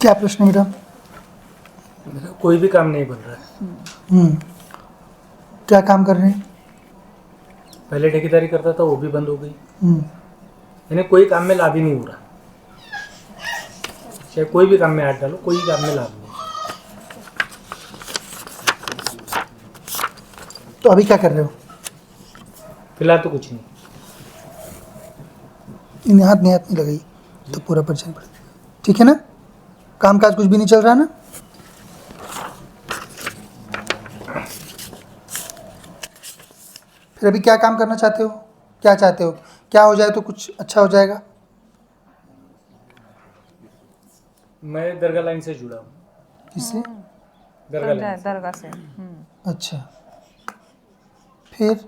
क्या प्रश्न है बेटा? मेरा कोई भी काम नहीं बन रहा है। क्या काम कर रहे हैं? पहले ठेकेदारी करता था, वो भी बंद हो गई। हम्म, यानी कोई काम में लाभ ही नहीं हो रहा। चाहे कोई भी काम में हाथ डालो, कोई काम में लाभ नहीं। तो अभी क्या कर रहे हो? फिलहाल तो कुछ नहीं। इन हाथ में हाथ नहीं लगाई तो पूरा परेशान पड़े, ठीक है ना? काम काज कुछ भी नहीं चल रहा ना? फिर अभी क्या काम करना चाहते हो? क्या चाहते हो? क्या हो जाए तो कुछ अच्छा हो जाएगा? मैं दरगाह लाइन से जुड़ा हूँ। किससे? दरगाह लाइन से। दरगाह से। अच्छा, फिर?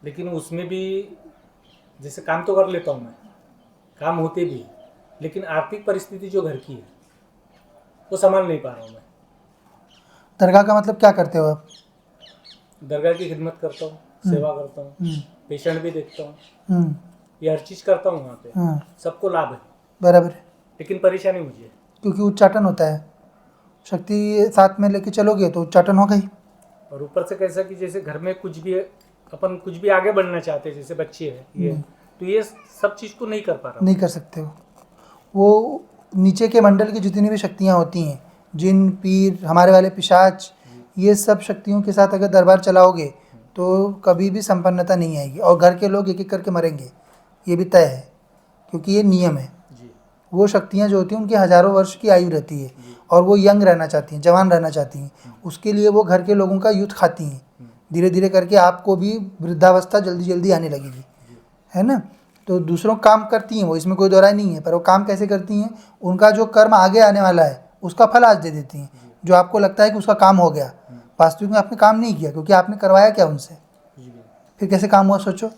लेकिन उसमें भी जैसे काम तो कर लेता हूँ मैं, काम होते भी, लेकिन आर्थिक परिस्थिति जो घर की है वो संभाल नहीं पा रहा हूँ मैं। दरगाह का मतलब क्या करते हो आप? दरगाह की खिदमत करता हूँ, सेवा करता हूँ, हम्म, पेशेंट भी देखता हूँ, हम्म, ये हर चीज़ करता हूँ वहाँ पे। हाँ, सबको लाभ है, बराबर है। लेकिन परेशानी मुझे है। क्योंकि उच्चाटन होता है, शक्ति साथ में लेके चलोगे तो उच्चाटन होगा ही। और ऊपर से कैसा कि जैसे घर में कुछ भी अपन कुछ भी आगे बढ़ना चाहते हैं, जैसे बच्चे हैं ये, तो ये सब चीज़ को नहीं कर पा रहा हूँ। नहीं कर सकते हो। वो नीचे के मंडल की जितनी भी शक्तियाँ होती हैं, जिन, पीर, हमारे वाले पिशाच, ये सब शक्तियों के साथ अगर दरबार चलाओगे तो कभी भी संपन्नता नहीं आएगी और घर के लोग एक एक करके मरेंगे, ये भी तय है, क्योंकि ये नियम है। जी वो शक्तियाँ जो होती हैं उनकी हज़ारों वर्ष की आयु रहती है और वो यंग रहना चाहती हैं, जवान रहना चाहती हैं। उसके लिए वो घर के लोगों का यूथ खाती हैं। धीरे धीरे करके आपको भी वृद्धावस्था जल्दी जल्दी आने लगेगी, है ना? तो दूसरों काम करती हैं वो, इसमें कोई दोहराई नहीं है। पर वो काम कैसे करती हैं? उनका जो कर्म आगे आने वाला है उसका फल आज दे देती हैं। जो आपको लगता है कि उसका काम हो गया, वास्तविक में आपने काम नहीं किया, क्योंकि आपने करवाया क्या उनसे? जी फिर कैसे काम हुआ सोचो?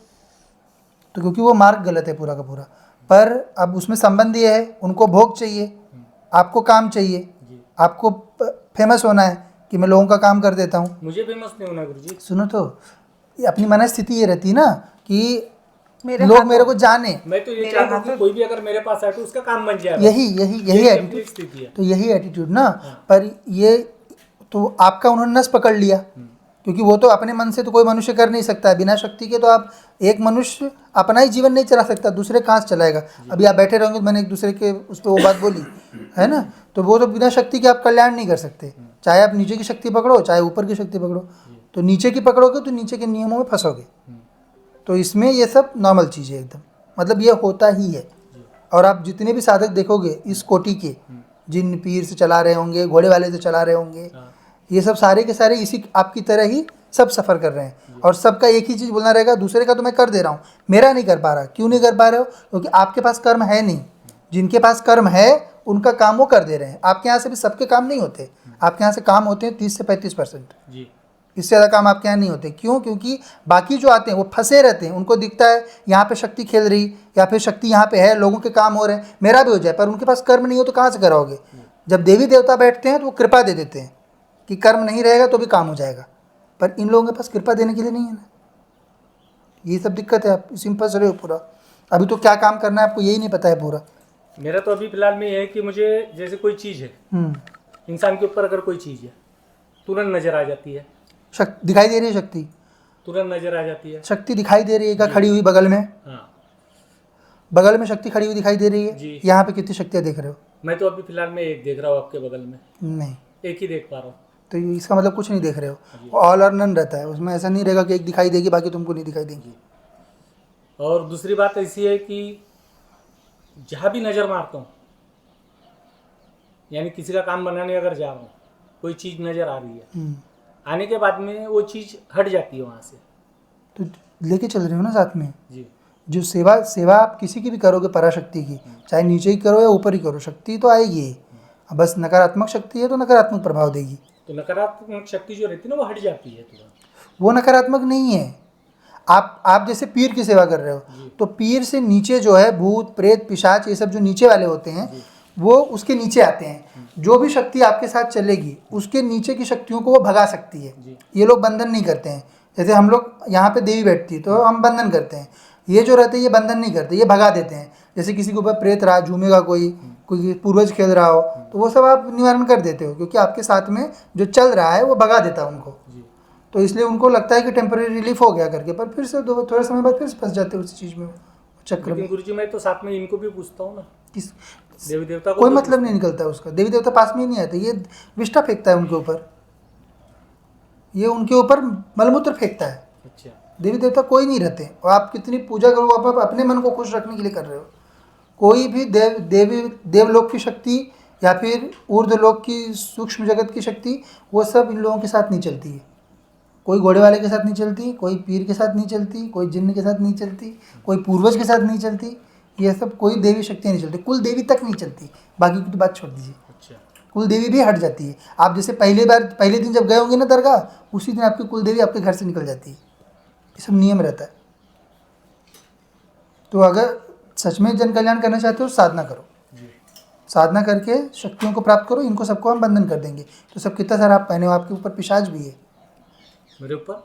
तो क्योंकि वो मार्ग गलत है पूरा का पूरा। पर अब उसमें संबंध ये है, उनको भोग चाहिए, आपको काम चाहिए, जी। आपको फेमस होना है कि मैं लोगों का काम कर देता हूँ। मुझे फेमस नहीं होना गुरुजी। सुनो तो, ये अपनी मनस्थिति ये रहती ना कि मेरे लोग हाथों- मेरे को जाने। मैं तो ये मेरे चाहता हूँ कि हाथों- कोई भी अगर मेरे पास आए तो उसका काम बन जाए। यही यही यही यही अपनी एटीट्यूड, स्थिति है। तो यही एटीट्यूड ना। पर ये तो आपका उन्होंने नस पकड़ लिया, क्योंकि वो तो अपने मन से तो कोई मनुष्य कर नहीं सकता है। बिना शक्ति के तो आप, एक मनुष्य अपना ही जीवन नहीं चला सकता, दूसरे कहाँ से चलाएगा? अभी आप बैठे रहोगे तो मैंने एक दूसरे के उस पर वो बात बोली है ना, तो वो तो बिना शक्ति के आप कल्याण नहीं कर सकते। चाहे आप नीचे की शक्ति पकड़ो, चाहे ऊपर की शक्ति पकड़ो, तो नीचे की पकड़ोगे तो नीचे के नियमों में फंसोगे। तो इसमें ये सब नॉर्मल चीज़ है एकदम, मतलब ये होता ही है। और आप जितने भी साधक देखोगे इस कोटि के, जिन पीर से चला रहे होंगे, घोड़े वाले से चला रहे होंगे, ये सब सारे के सारे इसी आपकी तरह ही सब सफ़र कर रहे हैं। और सबका एक ही चीज़ बोलना रहेगा, दूसरे का तो मैं कर दे रहा हूँ, मेरा नहीं कर पा रहा। क्यों नहीं कर पा रहे हो? क्योंकि आपके पास कर्म है नहीं। जिनके पास कर्म है उनका काम वो कर दे रहे हैं। आपके यहाँ से भी सबके काम नहीं होते, आपके यहाँ से काम होते हैं 30 से 35%, जी इससे ज़्यादा काम आपके यहाँ नहीं होते। क्यों? क्योंकि बाकी जो आते हैं वो फंसे रहते हैं, उनको दिखता है यहाँ पे शक्ति खेल रही, या फिर शक्ति यहाँ पे है, लोगों के काम हो रहे हैं, मेरा भी हो जाए। पर उनके पास कर्म नहीं हो तो कहाँ से कराओगे? जब देवी देवता बैठते हैं तो वो कृपा दे देते हैं कि कर्म नहीं रहेगा तो भी काम हो जाएगा, पर इन लोगों के पास कृपा देने के लिए नहीं है ना। ये सब दिक्कत है, आप इसी में फंस रहे हो पूरा। अभी तो क्या काम करना है आपको यही नहीं पता है पूरा। मेरा तो अभी फिलहाल में ये है कि मुझे जैसे कोई चीज़ है, इंसान के ऊपर अगर कोई चीज़ है तुरंत नज़र आ जाती है, शक्ति दिखाई दे रही है, शक्ति तुरंत नज़र आ जाती है। शक्ति दिखाई दे रही है क्या? खड़ी हुई बगल में, हाँ बगल में शक्ति खड़ी हुई दिखाई दे रही है। जी। यहाँ पे कितनी शक्तियाँ देख रहे हो? मैं तो अभी फिलहाल में एक देख रहा हूँ आपके बगल में, नहीं, एक ही देख पा रहा हूँ। तो इसका मतलब कुछ नहीं देख रहे हो। ऑल और नन रहता है उसमें, ऐसा नहीं रहेगा कि एक दिखाई देगी बाकी तुमको नहीं दिखाई देगी। और दूसरी बात ऐसी है कि जहाँ भी नज़र मारता हूँ, यानी किसी का काम बनाने अगर जा रहा हूँ, कोई चीज़ नज़र आ रही है, आने के बाद में वो चीज़ हट जाती है वहाँ से। तो लेके चल रहे हो ना साथ में। जी जो सेवा आप किसी की भी करोगे पराशक्ति की, चाहे नीचे ही करो या ऊपर ही करो, शक्ति तो आएगी। बस नकारात्मक शक्ति है तो नकारात्मक प्रभाव देगी। तो नकारात्मक शक्ति जो रहती है ना वो हट जाती है तुरंत। वो नकारात्मक नहीं है। आप जैसे पीर की सेवा कर रहे हो, तो पीर से नीचे जो है भूत प्रेत पिशाच, ये सब जो नीचे वाले होते हैं वो उसके नीचे आते हैं। जो भी शक्ति आपके साथ चलेगी उसके नीचे की शक्तियों को वो भगा सकती है। ये लोग बंधन नहीं करते हैं। जैसे हम लोग यहाँ पे देवी बैठती है तो हम बंधन करते हैं, ये जो रहते हैं ये बंधन नहीं करते, ये भगा देते हैं। जैसे किसी के ऊपर प्रेत रहा, झूमेगा कोई, कोई पूर्वज खेल रहा हो तो वो सब आप निवारण कर देते हो, क्योंकि आपके साथ में जो चल रहा है वो भगा देता है उनको। जी। तो इसलिए उनको लगता है कि टेम्परेरी रिलीफ हो गया करके, पर फिर से थोड़े समय बाद फिर से फंस जाते हैं उस चीज़ में, वो चक्र लेकिन में। गुरुजी मैं तो साथ में इनको भी पूछता हूँ ना, किस देवी देवता को कोई भी मतलब पूछता नहीं निकलता है उसका, देवी देवता पास में ही नहीं आते, ये विष्ठा फेंकता है उनके ऊपर, ये उनके ऊपर मलमूत्र फेंकता है। हूँ। अच्छा। देवी देवता कोई नहीं रहते, और आप कितनी पूजा करो आप अपने मन को खुश रखने के लिए कर रहे हो। कोई भी देवलोक की शक्ति या फिर ऊर्ध्वलोक की सूक्ष्म जगत की शक्ति, वो सब इन लोगों के साथ नहीं चलती है। कोई घोड़े वाले के साथ नहीं चलती, कोई पीर के साथ नहीं चलती, कोई जिन्न के साथ नहीं चलती, कोई पूर्वज के साथ नहीं चलती, ये सब कोई देवी शक्तियाँ नहीं चलती, कुल देवी तक नहीं चलती, बाकी की तो बात छोड़ दीजिए। अच्छा। कुल देवी भी हट जाती है। आप जैसे पहले दिन जब गए होंगे ना दरगाह, उसी दिन आपकी कुल देवी आपके घर से निकल जाती है। ये सब नियम रहता है। तो अगर सच में जन कल्याण करना चाहते हो, साधना करो, जी। साधना करके शक्तियों को प्राप्त करो। इनको सबको हम बंधन कर देंगे। तो सब कितना सारा आप पहने हो, आपके ऊपर पिशाच भी है। मेरे ऊपर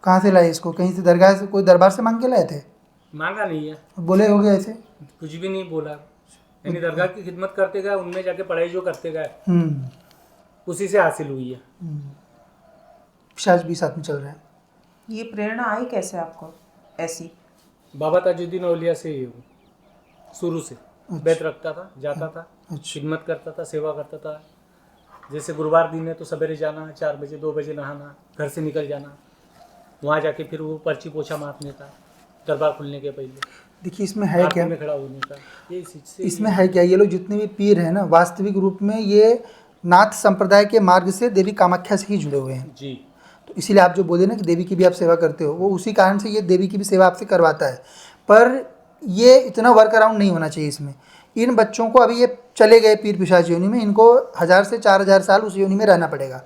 कहाँ से लाए इसको? कहीं से दरगाह से, कोई दरबार से मांग के लाए थे? मांगा नहीं है, बोले हो गए ऐसे? कुछ भी नहीं बोला। यानी दरगाह की खिदमत करते गए, उनमें जाके पढ़ाई जो करते गए हम्म। उसी से हासिल हुई है। पिशाच भी साथ में चल रहा है। ये प्रेरणा आई कैसे आपको ऐसी? बाबा ताजुद्दीन औलिया से ही हूँ, शुरू से बैत रखता था, जाता था, अच्छा। खिदमत करता था, सेवा करता था। जैसे गुरुवार दिन है तो सवेरे जाना, 4 बजे 2 बजे नहाना, घर से निकल जाना, वहाँ जाके फिर वो पर्ची पोछा मारने का, दरबार खुलने के पहले देखिए इसमें है आरती क्या, में खड़ा होने का, ये इससे इसमें है क्या, ये लोग जितने भी पीर हैं ना, वास्तविक रूप में ये नाथ संप्रदाय के मार्ग से देवी कामाख्या से ही जुड़े हुए हैं। जी। तो इसीलिए आप जो बोले ना कि देवी की भी आप सेवा करते हो, वो उसी कारण से ये देवी की भी सेवा आपसे करवाता है। पर ये इतना वर्क अराउंड नहीं होना चाहिए इसमें। इन बच्चों को अभी ये चले गए पीर पिशाच योनि में, इनको 1000 से 4000 साल उस योनि में रहना पड़ेगा।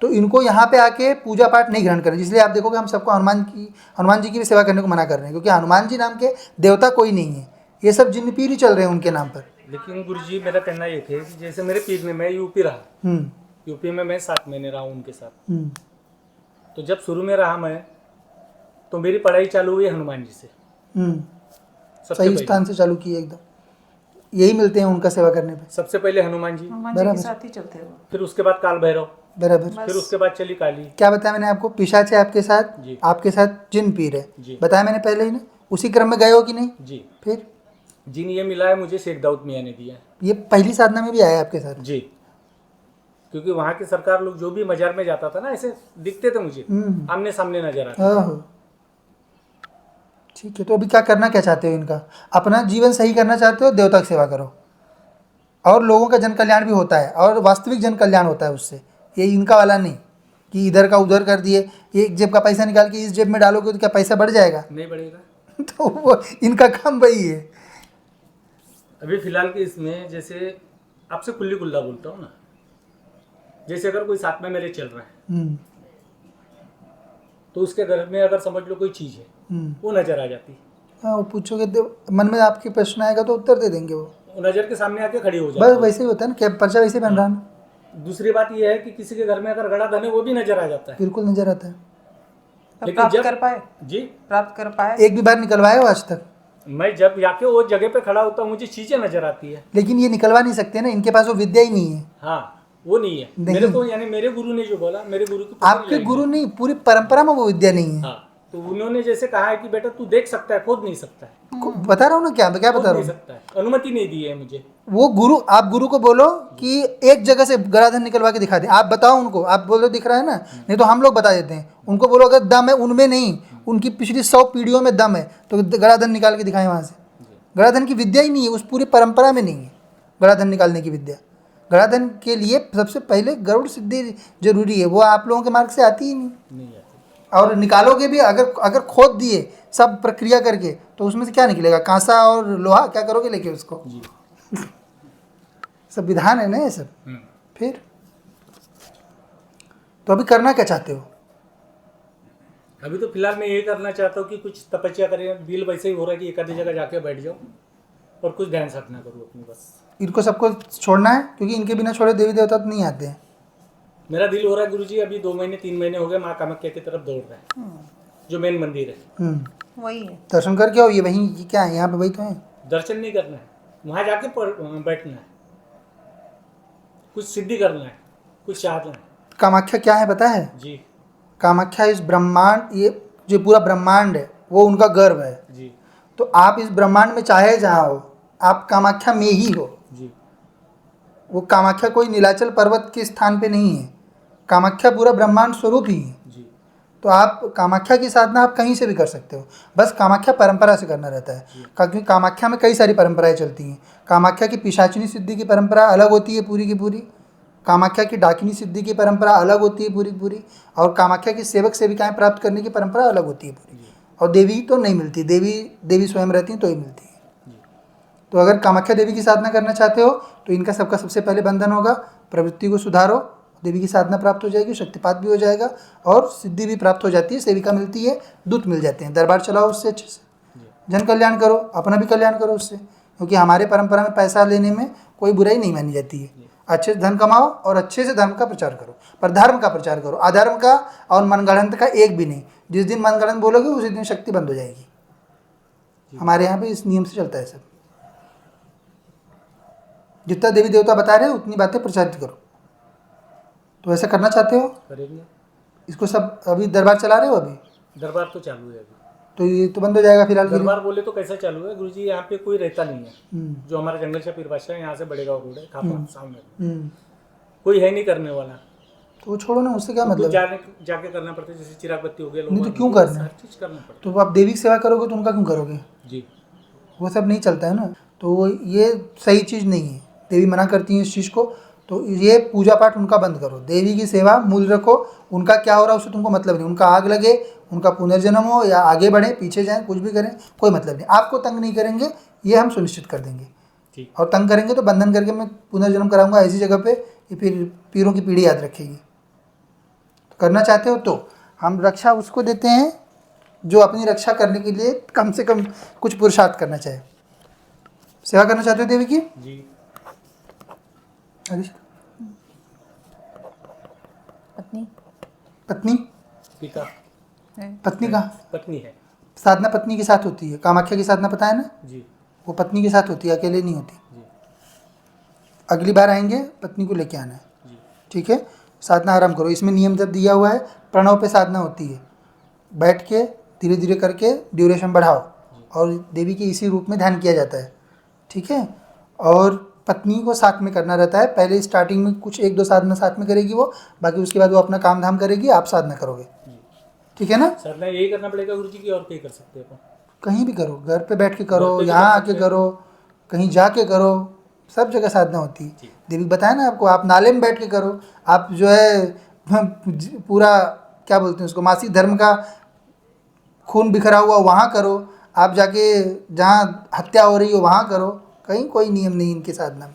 तो इनको यहाँ पे आके पूजा पाठ नहीं ग्रहण करें। इसलिए आप देखोगे हम सबको हनुमान जी की भी सेवा करने को मना कर रहे हैं, क्योंकि हनुमान जी नाम के देवता कोई नहीं है। ये सब जिन पीर ही चल रहे हैं उनके नाम पर। लेकिन गुरुजी मेरा कहना ये थे कि जैसे मेरे पीर में, मैं यूपी रहा, यूपी में मैं 7 महीने रहा हूँ उनके साथ। तो जब शुरू में रहा मैं, तो मेरी पढ़ाई चालू हुई हनुमान जी से। सबसे सही पहले स्थान से चालू किए एकदम, यही मिलते हैं उनका सेवा करने पे। सबसे पहले हनुमान जी, हनुमान जी बराबर। के साथ ही चलते हो? फिर उसके बाद काल भैरव, बराबर। फिर उसके बाद चली काली। क्या बताया मैंने आपको? पिशाच है आपके साथ, जी। आपके साथ जिन पीर है, जी। बताया मैंने पहले ही ना। उसी क्रम में गए हो कि नहीं? जी। फिर जिन ये मिला है मुझे शेख दाऊद मियाँ ने दिया है। ये पहली साधना में भी आया आपके साथ? जी। क्योंकि वहाँ के सरकार लोग जो भी मजार में जाता था ना, ऐसे दिखते थे मुझे, आमने सामने नजर आते। ओहो, ठीक है। तो अभी क्या करना क्या चाहते हो इनका? अपना जीवन सही करना चाहते हो, देवता की सेवा करो, और लोगों का जन कल्याण भी होता है, और वास्तविक जन कल्याण होता है उससे। ये इनका वाला नहीं कि इधर का उधर कर दिए, एक जेब का पैसा निकाल के इस जेब में डालोगे तो क्या पैसा बढ़ जाएगा? नहीं बढ़ेगा। तो वो इनका काम वही है। अभी फिलहाल के इसमें जैसे आपसे कुल्ली कुल्ला बोलता हूँ ना, जैसे अगर कोई साथ में मेरे चल रहा है तो उसके घर में अगर समझ लो कोई चीज़ है, वो नजर आ जाती है। हाँ, वो पूछोगे मन में आपके प्रश्न आएगा तो उत्तर दे देंगे वो नज़र के सामने आके खड़ी हो जाती बस है। वैसे ही होता है ना, क्या पर्चा वैसे बन रहा है। दूसरी बात यह है कि किसी के घर में अगर गड़ा धन है वो भी नजर आ जाता है। बिल्कुल नजर आता है। तब लेकिन प्राप्त जब- कर पाए? जी, प्राप्त कर पाए? एक भी बार निकलवाए हो आज तक? मैं जब जाके वो जगह पे खड़ा होता हूँ मुझे चीजें नजर आती है। लेकिन ये निकलवा नहीं सकते ना, इनके पास वो विद्या ही नहीं है। हाँ, वो नहीं है नहीं। मेरे को, यानी मेरे गुरु ने जो बोला, मेरे गुरु की पूरी आपके लाइन गुरु है। नहीं, पूरी परंपरा में वो विद्या नहीं है। हाँ, तो उन्होंने जैसे कहा है कि बेटा तू देख सकता है, खोद नहीं सकता है, बता रहा हूँ ना, क्या क्या खोद बता नहीं रहा हूँ। सकता है, अनुमति नहीं दी है मुझे। वो गुरु, आप गुरु को बोलो कि एक जगह से गराधन निकलवा के दिखा दे। आप बताओ उनको, आप बोलो दिख रहा है ना, नहीं तो हम लोग बता देते हैं उनको। बोलो अगर दम है उनमें नहीं, उनकी पिछली 100 पीढ़ियों में दम है तो गराधन निकाल के दिखाएं वहाँ से। गराधन की विद्या ही नहीं है, उस पूरी परंपरा में नहीं है गराधन निकालने की विद्या। गराधन के लिए सबसे पहले गरुड़ सिद्धि जरूरी है, वो आप लोगों के मार्ग से आती ही नहीं। आती। और निकालोगे भी अगर खोद दिए सब प्रक्रिया करके, तो उसमें से क्या निकलेगा? कांसा और लोहा, क्या करोगे लेके उसको? जी। सब विधान है ना ये सब। फिर तो अभी करना क्या चाहते हो? अभी तो फिलहाल मैं ये करना चाहता हूँ कि कुछ तपस्या करें। दिल वैसे ही हो रहा है कि एक आधी जगह जाके बैठ जाओ और कुछ ध्यान साधना करूँ अपनी बस। इनको सबको छोड़ना है, क्योंकि इनके बिना छोड़े देवी देवता तो नहीं आते हैं। मेरा दिल हो रहा है गुरुजी, अभी 2 महीने 3 महीने हो गए माँ कामाख्या की तरफ दौड़ रहा है, जो मेन मंदिर है। वही है। दर्शन करके आओ। ये वहीं, ये क्या है यहाँ पे? वही तो है। दर्शन नहीं करना है, वहाँ जाके बैठना है, कुछ सिद्धि करना है, कुछ चाहना है। कामाख्या क्या है पता है? जी कामाख्या इस ब्रह्मांड, ये जो पूरा ब्रह्मांड है वो उनका गर्भ है। जी तो आप इस ब्रह्मांड में चाहे जहाँ हो, आप कामाख्या में ही हो। जी वो कामाख्या कोई नीलाचल पर्वत के स्थान पे नहीं है, कामाख्या पूरा ब्रह्मांड स्वरूप ही है। जी तो आप कामाख्या की साधना आप कहीं से भी कर सकते हो, बस कामाख्या परंपरा से करना रहता है। क्योंकि कामाख्या में कई सारी परंपराएं चलती हैं। कामाख्या की पिशाचिनी सिद्धि की परंपरा अलग होती है पूरी की पूरी, कामाख्या की डाकिनी सिद्धि की परंपरा अलग होती है पूरी की पूरी, और कामाख्या की सेवक सेविकाएं प्राप्त करने की परंपरा अलग होती है पूरी। और देवी तो नहीं मिलती, देवी स्वयं रहती हैं तो ही मिलती है। तो अगर कामाख्या देवी की साधना करना चाहते हो तो इनका सबका सबसे पहले बंधन होगा, प्रवृत्ति को सुधारो, देवी की साधना प्राप्त हो जाएगी, शक्तिपात भी हो जाएगा और सिद्धि भी प्राप्त हो जाती है, सेविका मिलती है, दूत मिल जाते हैं। दरबार चलाओ उससे अच्छे से, जन कल्याण करो, अपना भी कल्याण करो उससे। क्योंकि हमारे परंपरा में पैसा लेने में कोई बुराई नहीं मानी जाती है। अच्छे से धन कमाओ और अच्छे से धर्म का प्रचार करो, पर धर्म का प्रचार करो, अधर्म का और मनगढ़ंत का एक भी नहीं। जिस दिन मनगढ़ंत बोलोगे उसी दिन शक्ति बंद हो जाएगी। हमारे यहाँ पे इस नियम से चलता है सब। जितना देवी देवता बता रहे हैं उतनी बातें प्रचारित करो। तो ऐसा करना चाहते हो? करेंगे। इसको सब अभी दरबार चला रहे हो? अभी दरबार तो चालू है अभी। तो ये तो बंद हो जाएगा फिलहाल के लिए। दरबार बोले तो कैसे चालू है गुरुजी, यहाँ पे कोई रहता नहीं है। हम्म, जो हमारा जंगल शाह पीर बादशाह है, यहाँ से बड़े गाँव रोड है, खापा सामने, हम्म। कोई है नहीं करने वाला। तो वो छोड़ो ना, उससे क्या कुछ मतलब है? जाके करना पड़ता है, जैसे चिराग बत्ती हो गया, नहीं तो लोग क्यों करना है? हर चीज करना पड़ता तो आप देवी की सेवा करोगे तो उनका क्यों करोगे? है। जी वो सब नहीं चलता है ना। तो ये सही चीज़ नहीं है, देवी मना करती हैं इस चीज़ को। तो ये पूजा पाठ उनका बंद करो, देवी की सेवा मूल रखो। उनका क्या हो रहा है उससे तुमको मतलब नहीं। उनका आग लगे, उनका पुनर्जन्म हो या आगे बढ़े पीछे जाएं, कुछ भी करें, कोई मतलब नहीं। आपको तंग नहीं करेंगे, ये हम सुनिश्चित कर देंगे। ठीक। और तंग करेंगे तो बंधन करके मैं पुनर्जन्म कराऊंगा ऐसी जगह पे, ये फिर पीरों की पीढ़ी याद रखेगी। तो करना चाहते हो तो हम रक्षा उसको देते हैं जो अपनी रक्षा करने के लिए कम से कम कुछ पुरुषार्थ करना चाहे। सेवा करना चाहते हो देवी की? जी। अरे पत्नी पत्नी, पिता है। पत्नी का पत्नी है। साधना पत्नी के साथ होती है। कामाख्या की साधना पता है ना, जी वो पत्नी के साथ होती है, अकेले नहीं होती। जी अगली बार आएंगे पत्नी को लेके आना है, जी ठीक है? साधना आरंभ करो। इसमें नियम जब दिया हुआ है, प्रणव पे साधना होती है। बैठ के धीरे धीरे करके ड्यूरेशन बढ़ाओ और देवी के इसी रूप में ध्यान किया जाता है, ठीक है? और पत्नी को साथ में करना रहता है। पहले स्टार्टिंग में कुछ 1-2 साधना साथ में करेगी वो, बाकी उसके बाद वो अपना काम धाम करेगी, आप साधना करोगे, जी। ठीक है ना? साधना यही करना पड़ेगा गुरुजी की, और क्या कर सकते हैं अपन? कहीं भी करो, घर पे बैठ के करो, घर पे भी यहाँ कर आके सकते हैं। करो, कहीं जाके करो, सब जगह साधना होती है। ठीक। देवी बताया ना आपको, आप नाले में बैठ के करो, आप जो है पूरा क्या बोलते हैं उसको, मासिक धर्म का खून बिखरा हुआ वहाँ करो, आप जाके जहाँ हत्या हो रही हो वहाँ करो। कहीं कोई नियम नहीं इनकी साधना में।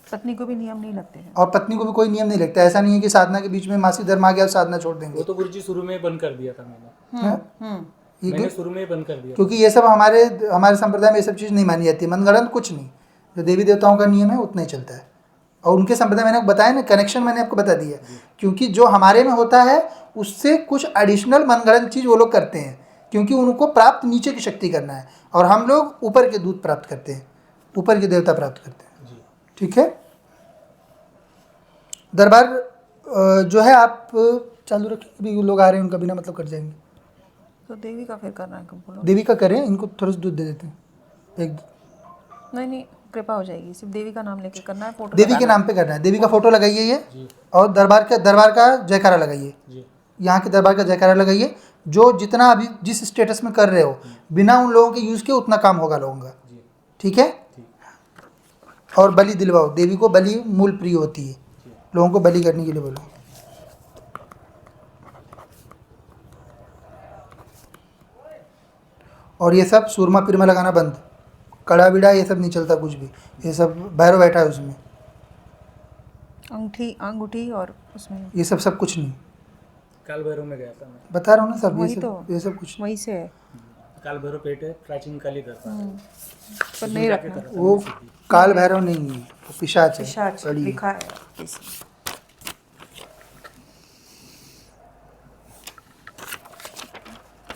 पत्नी को भी नियम नहीं लगते हैं। और पत्नी को भी कोई नियम नहीं लगता। ऐसा नहीं है कि साधना के बीच में मासिक धर्म आ गया और साधना छोड़ देंगे। वो तो गुरुजी शुरू में ही बंद कर दिया था मैंने। ये मैंने शुरू में ही बंद कर दिया। क्योंकि ये सब हमारे संप्रदाय में ये सब चीज़ नहीं मानी जाती है। मनगढ़ंत कुछ नहीं, जो देवी देवताओं का नियम है उतना ही चलता है। और उनके संप्रदाय मैंने आपको बताया ना, कनेक्शन मैंने आपको बता दिया। क्योंकि जो हमारे में होता है उससे कुछ एडिशनल मनगढ़ंत चीज़ वो लोग करते हैं, क्योंकि उनको प्राप्त नीचे की शक्ति करना है, और हम लोग ऊपर के दूत प्राप्त करते हैं, ऊपर के देवता प्राप्त करते हैं, जी ठीक है? दरबार जो है आप चालू रखें, अभी लोग आ रहे हैं, उनका बिना मतलब कट जाएंगे। तो देवी का फिर करना है, कब बोलो? देवी का करें, इनको थोड़ा सा दूध दे देते हैं, एक नहीं, कृपा हो जाएगी। सिर्फ देवी का नाम लेके करना है, फोटो देवी के लगाना नाम पे करना है। देवी का फोटो लगाइए ये, जी और दरबार का जयकारा लगाइए। जी यहाँ के दरबार का जयकारा लगाइए। जो जितना अभी जिस स्टेटस में कर रहे हो, बिना उन लोगों के यूज़ के उतना काम होगा लोगों का, जी ठीक है? ठीक। और बलि दिलवाओ, देवी को बलि मूल प्रिय होती है, लोगों को बलि करने के लिए बोलो। और ये सब सूरमा पिरमा लगाना बंद, कड़ा बिड़ा ये सब नहीं चलता कुछ भी। ये सब भैरव बैठा है उसमें, अंगूठी और उसमें ये सब कुछ नहीं। काल भैरव में गया था मैं। बता रहा हूँ ना सब, वही तो। ये सब कुछ वहीं से है, काल भैरव पेट है, प्राचीन काली दरबार। पर नहीं रखना। वो काल भैरव नहीं है, वो पिशाच है, पिशाच कड़ी है। लिखा है इसमें।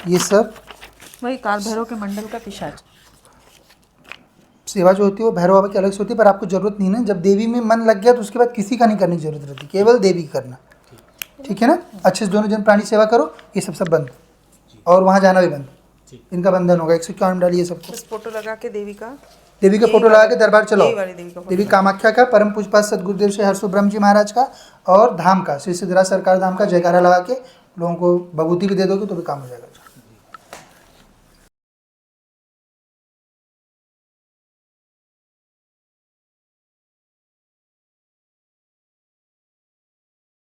ये सब वही काल भैरव के मंडल का पिशाच। सेवा जो होती है वो भैरव बाबा की अलग से होती है, पर आपको जरूरत नहीं है ना, जब देवी में मन लग गया तो उसके बाद किसी का नहीं करने की जरूरत रहती, केवल देवी की करना। ठीक है ना, अच्छे से दोनों जन प्राणी सेवा करो, ये सब बंद, और वहाँ जाना भी बंद, इनका बंधन होगा। 151 डालिए सबको, बस फोटो लगा के देवी का फोटो लगा के दरबार चलो। यही वाली देवी का देवी कामाख्या का, परम पूजपात सदगुरुदेव श्री हरसुब्रह्म जी महाराज का, और धाम का, श्री सिद्धराज सरकार धाम का जयकारा लगा के लोगों को बबूती भी दे दोगे तो भी काम हो जाएगा।